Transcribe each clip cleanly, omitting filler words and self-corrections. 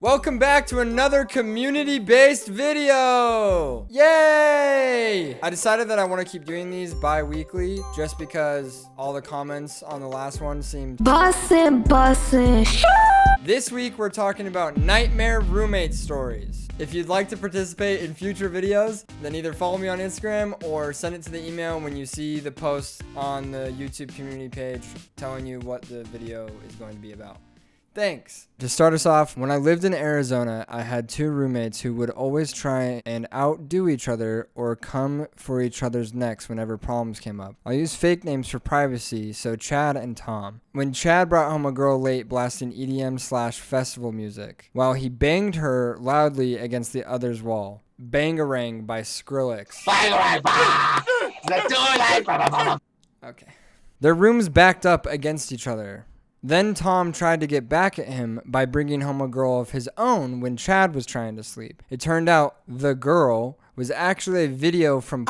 Welcome back to another community-based video! Yay! I decided that I want to keep doing these bi-weekly just because all the comments on the last one seemed bussin'. This week we're talking about nightmare roommate stories. If you'd like to participate in future videos, then either follow me on Instagram or send it to the email when you see the post on the YouTube community page telling you what the video is going to be about. Thanks. To start us off, when I lived in Arizona, I had two roommates who would always try and outdo each other or come for each other's necks whenever problems came up. I'll use fake names for privacy, so Chad and Tom. When Chad brought home a girl late blasting EDM/festival music, while he banged her loudly against the other's wall. Bangarang by Skrillex. Okay. Their rooms backed up against each other. Then Tom tried to get back at him by bringing home a girl of his own when Chad was trying to sleep. It turned out the girl was actually a video from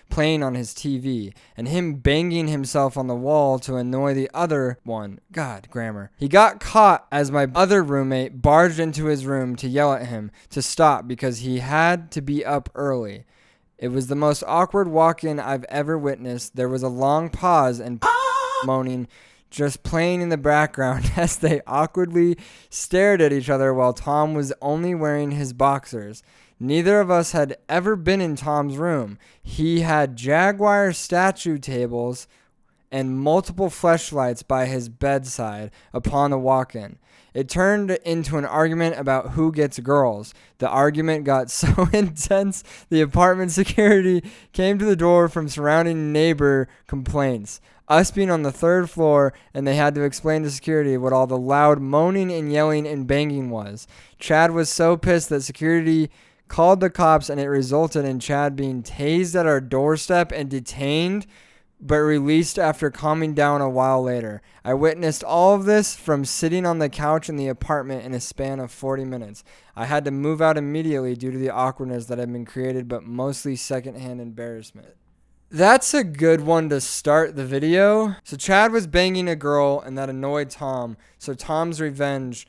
playing on his TV and him banging himself on the wall to annoy the other one. God, grammar. He got caught as my other roommate barged into his room to yell at him to stop because he had to be up early. It was the most awkward walk-in I've ever witnessed. There was a long pause and moaning just playing in the background as they awkwardly stared at each other while Tom was only wearing his boxers. Neither of us had ever been in Tom's room. He had Jaguar statue tables and multiple fleshlights by his bedside upon the walk-in. It turned into an argument about who gets girls. The argument got so intense, the apartment security came to the door from surrounding neighbor complaints. Us being on the third floor, and they had to explain to security what all the loud moaning and yelling and banging was. Chad was so pissed that security called the cops, and it resulted in Chad being tased at our doorstep and detained, but released after calming down a while later. I witnessed all of this from sitting on the couch in the apartment in a span of 40 minutes. I had to move out immediately due to the awkwardness that had been created, but mostly secondhand embarrassment. That's a good one to start the video. So Chad was banging a girl and that annoyed Tom. So Tom's revenge.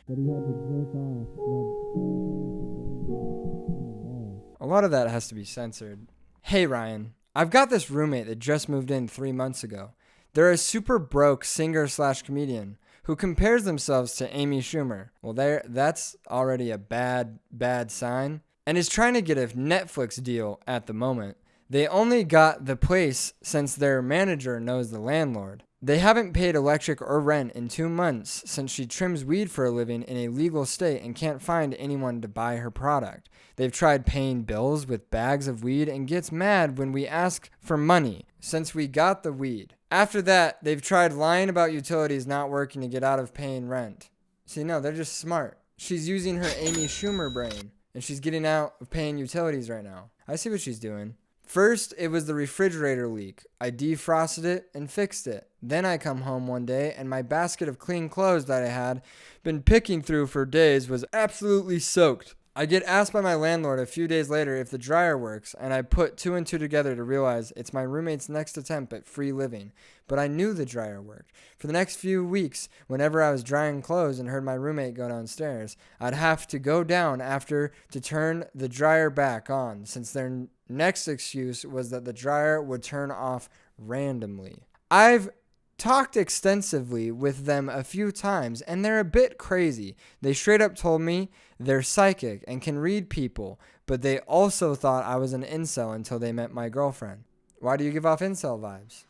A lot of that has to be censored. Hey Ryan, I've got this roommate that just moved in 3 months ago. They're a super broke singer/comedian who compares themselves to Amy Schumer. Well, that's already a bad sign. And is trying to get a Netflix deal at the moment. They only got the place since their manager knows the landlord. They haven't paid electric or rent in 2 months since she trims weed for a living in a legal state and can't find anyone to buy her product. They've tried paying bills with bags of weed and gets mad when we ask for money since we got the weed. After that, they've tried lying about utilities not working to get out of paying rent. See, no, they're just smart. She's using her Amy Schumer brain and she's getting out of paying utilities right now. I see what she's doing. First, it was the refrigerator leak. I defrosted it and fixed it. Then I come home one day and my basket of clean clothes that I had been picking through for days was absolutely soaked. I get asked by my landlord a few days later if the dryer works, and I put 2 and 2 together to realize it's my roommate's next attempt at free living. But I knew the dryer worked. For the next few weeks, whenever I was drying clothes and heard my roommate go downstairs, I'd have to go down after to turn the dryer back on, since their next excuse was that the dryer would turn off randomly. I've talked extensively with them a few times, and they're a bit crazy. They straight up told me they're psychic and can read people, but they also thought I was an incel until they met my girlfriend. Why do you give off incel vibes?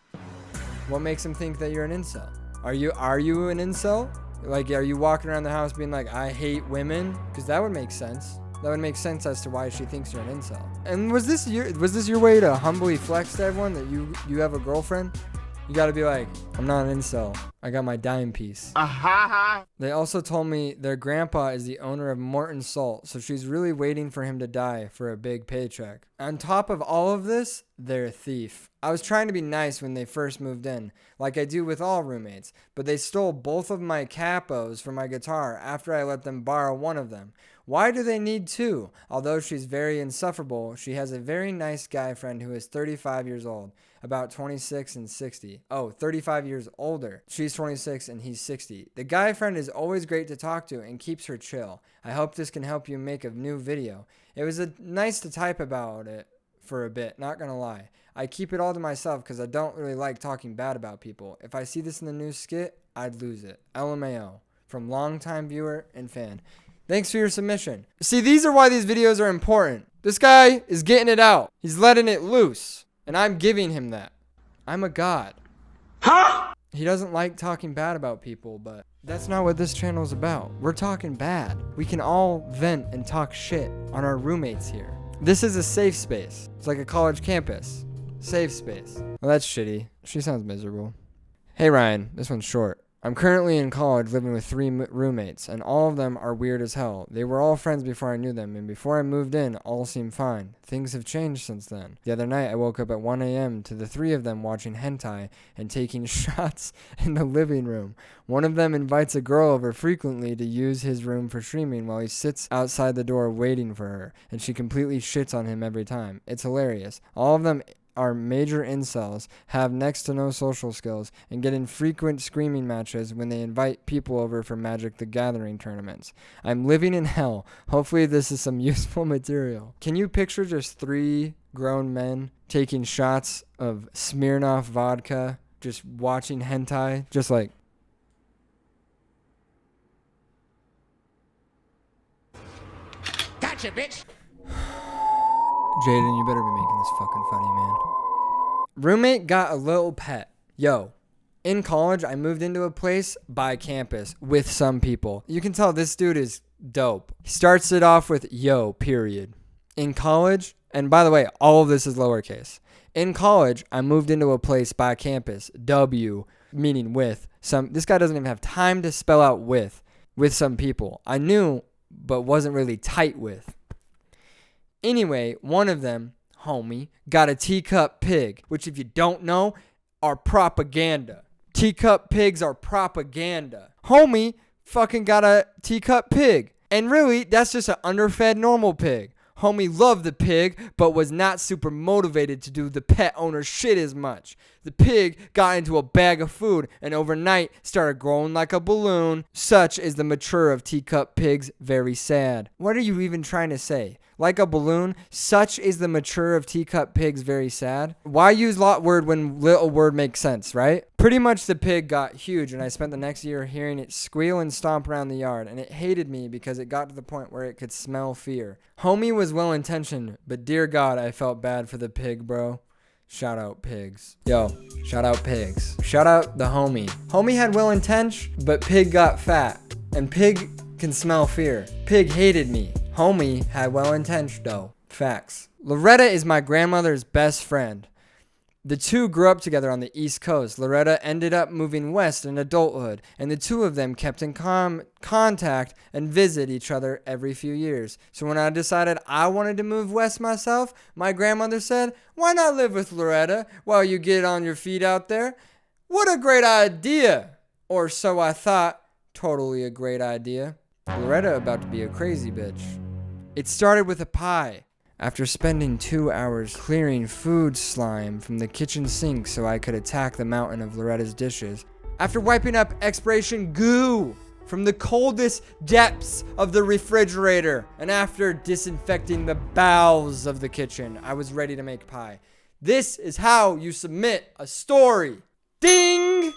What makes them think that you're an incel? Are you an incel? Like, are you walking around the house being like, I hate women? Because that would make sense. That would make sense as to why she thinks you're an incel. And was this your way to humbly flex to everyone that you have a girlfriend? You gotta be like, I'm not an incel. I got my dime piece. They also told me their grandpa is the owner of Morton Salt, so she's really waiting for him to die for a big paycheck. On top of all of this, they're a thief. I was trying to be nice when they first moved in, like I do with all roommates, but they stole both of my capos for my guitar after I let them borrow one of them. Why do they need 2? Although she's very insufferable, she has a very nice guy friend who is 35 years old, about 26 and 60. Oh, 35 years older. She's She's 26 and he's 60. The guy friend is always great to talk to and keeps her chill. I hope this can help you make a new video. It was nice to type about it for a bit, not gonna lie. I keep it all to myself because I don't really like talking bad about people. If I see this in the new skit, I'd lose it. LMAO. From longtime viewer and fan. Thanks for your submission. See, these are why these videos are important. This guy is getting it out. He's letting it loose. And I'm giving him that. I'm a god. Huh? He doesn't like talking bad about people, but that's not what this channel is about. We're talking bad. We can all vent and talk shit on our roommates here. This is a safe space. It's like a college campus. Safe space. Well, that's shitty. She sounds miserable. Hey Ryan, this one's short. I'm currently in college living with 3 roommates, and all of them are weird as hell. They were all friends before I knew them, and before I moved in, all seemed fine. Things have changed since then. The other night, I woke up at 1 a.m. to the 3 of them watching hentai and taking shots in the living room. One of them invites a girl over frequently to use his room for streaming while he sits outside the door waiting for her, and she completely shits on him every time. It's hilarious. All of them are major incels, have next to no social skills, and get in frequent screaming matches when they invite people over for Magic the Gathering tournaments. I'm living in hell. Hopefully this is some useful material. Can you picture just 3 grown men taking shots of Smirnoff vodka, just watching hentai, just like... Gotcha, bitch! Jaden, you better be making this fucking funny, man. Roommate got a little pet. Yo, in college, I moved into a place by campus with some people. You can tell this dude is dope. He starts it off with yo, period. In college, and by the way, all of this is lowercase. In college, I moved into a place by campus, W, meaning with some. This guy doesn't even have time to spell out with some people. I knew, but wasn't really tight with. Anyway, one of them, homie, got a teacup pig, which if you don't know, are propaganda. Teacup pigs are propaganda. Homie fucking got a teacup pig. And really, that's just an underfed normal pig. Homie loved the pig, but was not super motivated to do the pet owner shit as much. The pig got into a bag of food and overnight started growing like a balloon. Such is the mature of teacup pigs. Very sad. What are you even trying to say? Like a balloon? Such is the mature of teacup pigs. Very sad. Why use lot word when little word makes sense, right? Pretty much the pig got huge and I spent the next year hearing it squeal and stomp around the yard, and it hated me because it got to the point where it could smell fear. Homie was well-intentioned, but dear God, I felt bad for the pig, bro. Shout out pigs. Yo, shout out pigs. Shout out the homie. Homie had well-intention, but pig got fat. And pig can smell fear. Pig hated me. Homie had well-intention though. Facts. Loretta is my grandmother's best friend. The two grew up together on the East Coast. Loretta ended up moving west in adulthood, and the two of them kept in contact and visit each other every few years. So when I decided I wanted to move west myself, my grandmother said, "Why not live with Loretta while you get on your feet out there?" What a great idea! Or so I thought. Totally a great idea. Loretta about to be a crazy bitch. It started with a pie. After spending 2 hours clearing food slime from the kitchen sink so I could attack the mountain of Loretta's dishes. After wiping up expiration goo from the coldest depths of the refrigerator. And after disinfecting the bowels of the kitchen, I was ready to make pie. This is how you submit a story. Ding!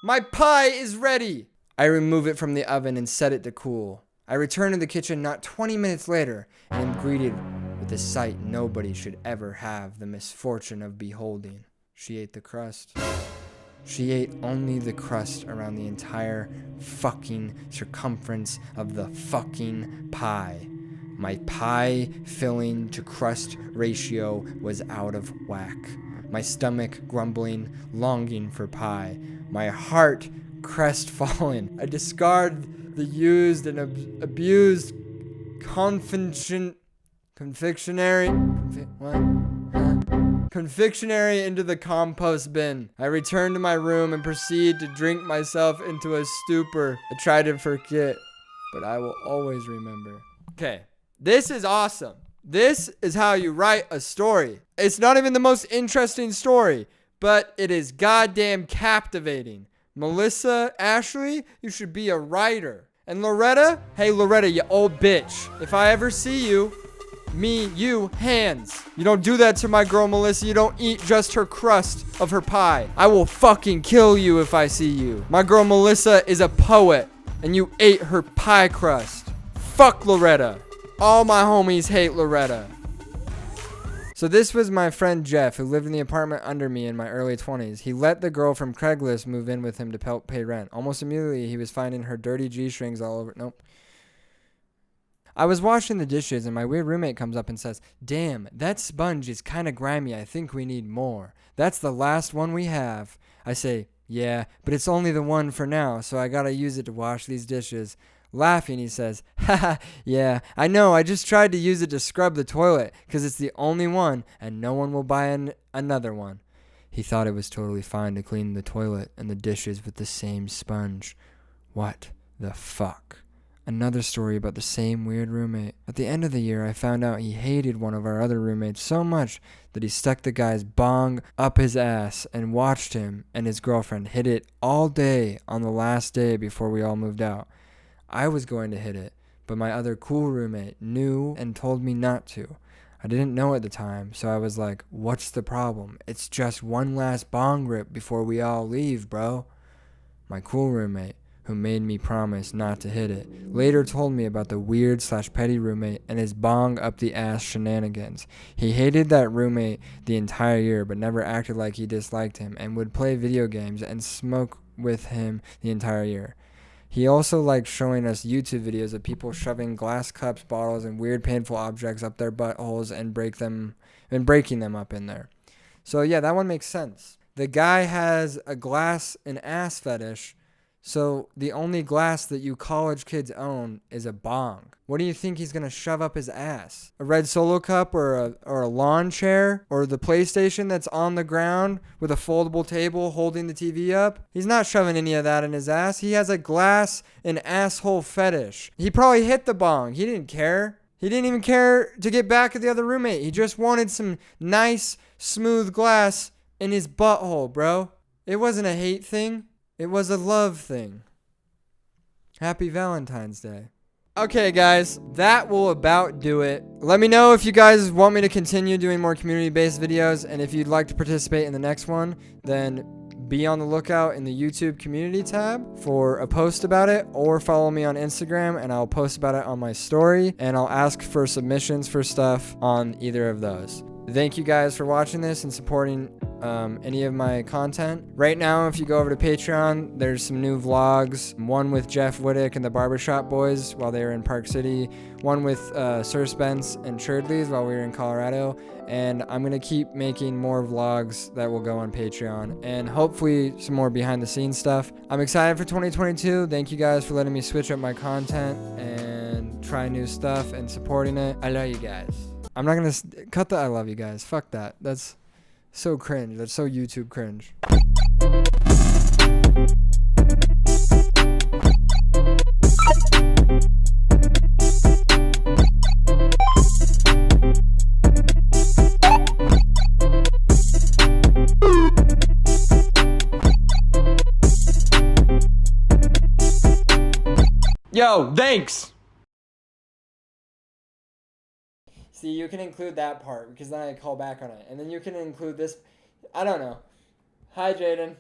My pie is ready. I remove it from the oven and set it to cool. I return to the kitchen not 20 minutes later and am greeted with a sight nobody should ever have the misfortune of beholding. She ate the crust. She ate only the crust around the entire fucking circumference of the fucking pie. My pie filling to crust ratio was out of whack. My stomach grumbling, longing for pie. My heart crestfallen. I discard the used and abused confectionery into the compost bin. I return to my room and proceed to drink myself into a stupor. I try to forget, but I will always remember. Okay, this is awesome. This is how you write a story. It's not even the most interesting story, but it is goddamn captivating. Melissa, Ashley, you should be a writer. And Loretta, hey Loretta, you old bitch. If I ever see you, you, hands. You don't do that to my girl Melissa. You don't eat just her crust of her pie. I will fucking kill you if I see you. My girl Melissa is a poet, and you ate her pie crust. Fuck Loretta. All my homies hate Loretta. So this was my friend Jeff, who lived in the apartment under me in my early 20s. He let the girl from Craigslist move in with him to help pay rent. Almost immediately, he was finding her dirty G-strings all over. Nope. I was washing the dishes, and my weird roommate comes up and says, "Damn, that sponge is kind of grimy. I think we need more. That's the last one we have." I say, "Yeah, but it's only the one for now, so I gotta use it to wash these dishes." Laughing, he says, "Haha, yeah, I know. I just tried to use it to scrub the toilet because it's the only one and no one will buy another one." He thought it was totally fine to clean the toilet and the dishes with the same sponge. What the fuck? Another story about the same weird roommate. At the end of the year, I found out he hated one of our other roommates so much that he stuck the guy's bong up his ass and watched him and his girlfriend hit it all day on the last day before we all moved out. I was going to hit it, but my other cool roommate knew and told me not to. I didn't know at the time, so I was like, "What's the problem? It's just one last bong rip before we all leave, bro." My cool roommate, who made me promise not to hit it, later told me about the weird/petty roommate and his bong up the ass shenanigans. He hated that roommate the entire year, but never acted like he disliked him, and would play video games and smoke with him the entire year. He also liked showing us YouTube videos of people shoving glass cups, bottles, and weird painful objects up their buttholes and breaking them up in there. So yeah, that one makes sense. The guy has a glass and ass fetish, so the only glass that you college kids own is a bong. What do you think he's gonna shove up his ass? A red Solo cup or a lawn chair? Or the PlayStation that's on the ground with a foldable table holding the TV up? He's not shoving any of that in his ass. He has a glass and asshole fetish. He probably hit the bong. He didn't care. He didn't even care to get back at the other roommate. He just wanted some nice, smooth glass in his butthole, bro. It wasn't a hate thing. It was a love thing. Happy Valentine's Day. Okay, guys, that will about do it. Let me know if you guys want me to continue doing more community-based videos, and if you'd like to participate in the next one, then be on the lookout in the YouTube community tab for a post about it, or follow me on Instagram and I'll post about it on my story, and I'll ask for submissions for stuff on either of those. Thank you guys for watching this and supporting any of my content. Right now, if you go over to Patreon, there's some new vlogs. One with Jeff Whittick and the Barbershop Boys while they were in Park City. One with Sir Spence and Churdleys while we were in Colorado. And I'm going to keep making more vlogs that will go on Patreon. And hopefully some more behind the scenes stuff. I'm excited for 2022. Thank you guys for letting me switch up my content and try new stuff and supporting it. I love you guys. I'm not going to cut the I love you guys. Fuck that. That's so cringe. That's so YouTube cringe. Yo, thanks! See, you can include that part because then I call back on it. And then you can include this. I don't know. Hi, Jaden.